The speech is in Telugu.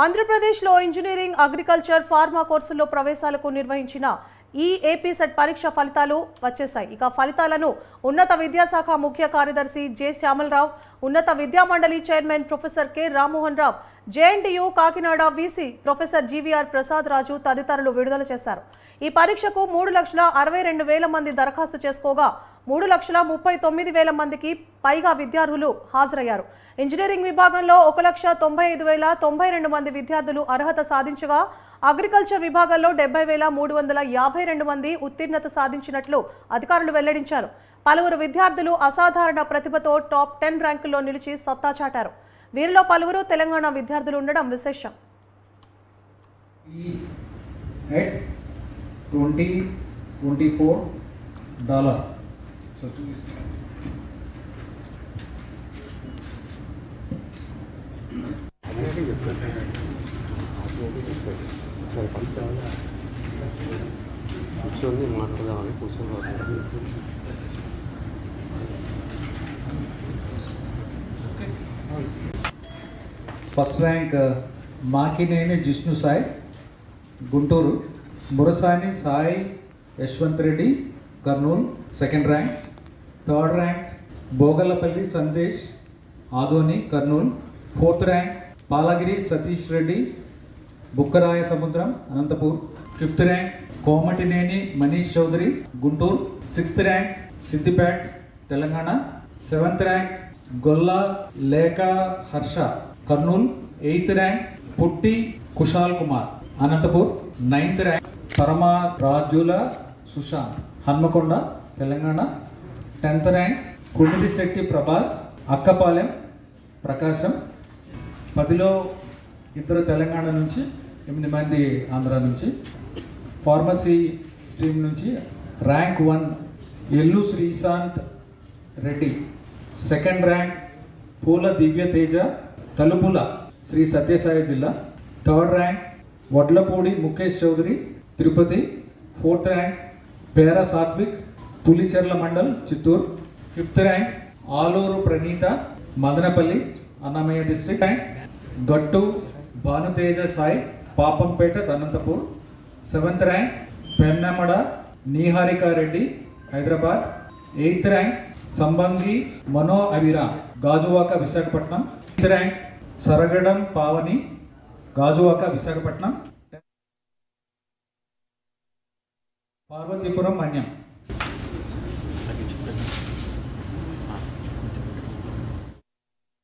ఆంధ్రప్రదేశ్లో ఇంజనీరింగ్, అగ్రికల్చర్, ఫార్మా కోర్సుల్లో ప్రవేశాలకు నిర్వహించిన ఈ ఏపీ సెట్ పరీక్ష ఫలితాలు వచ్చేశాయి. ఇక ఫలితాలను ఉన్నత విద్యాశాఖ ముఖ్య కార్యదర్శి జె శ్యామలరావు, ఉన్నత విద్యామండలి chairman professor K Rammohan Rao, JNTU Kakinada VC professor GVR Prasad Raju తదితరులు విడుదల చేశారు. ఈ పరీక్షకు 3,62,000 మంది దరఖాస్తు చేసుకోగా 3,39,000 మందికి పైగా విద్యార్థులు హాజరయ్యారు. ఇంజనీరింగ్ విభాగంలో 1,95,092 మంది విద్యార్థులు అర్హత సాధించగా అగ్రికల్చర్ విభాగంలో 70,352 మంది ఉత్తీర్ణత సాధించినట్లు అధికారులు వెల్లడించారు. పలువురు విద్యార్థులు అసాధారణ ప్రతిభతో టాప్ 10 ర్యాంకుల్లో నిలిచి సత్తా చాటారు. వీరిలో పలువురు తెలంగాణ విద్యార్థులు ఉండడం విశేషం. $20-24. So choose. First rank Makineni Jishnu Sai, Gunturu. Murasani Sai Yashwant Reddy, Kurnool, 2nd rank. 3rd rank Bogalapalli Sandesh Adoni, Kurnool. 4th rank Palagiri Satish Reddy, Bukkaraya Samudram, Anantapur. 5th rank Komatineni Manish Chaudhary, Guntur. 6th rank Siddipet, Telangana. 7th rank Golla Leka Harsha, Kurnool. 8th rank Putti Kushal Kumar, Anantapur. 9th rank Parama Rajula Sushant, Hanmakonda, Telangana. 10th rank Kumidi Setti Prabhas, Akkapalem, Prakasham. 10లో ఇద్దరు తెలంగాణ నుంచి, 8 మంది ఆంధ్ర నుంచి. ఫార్మసీ స్ట్రీమ్ నుంచి ర్యాంక్ 1 ఎల్లు శ్రీశాంత్ రెడ్డి. 2nd ర్యాంక్ పూల దివ్య తేజ, తలుపుల శ్రీ సత్యసాయి జిల్లా. 3rd rank Vadlapudi Mukesh Chowdary, Tirupati. 4th rank Pera Sathvik, Pulicherla mandal, Chittoor. 5th rank Aluru Praneetha, Madanapalle, Annamayya district. Rank Gattu Bhanuteja Sai, Papampeta, Anantapur. 7th rank Pennamada Niharika Reddy, Hyderabad. 8th rank Sambangi Mano Abhiram, Gajuwaka, Visakhapatnam. 8th rank Saragadam Pavani, Gajuwaka, Visakhapatnam. Parvathipuram, మన్యం.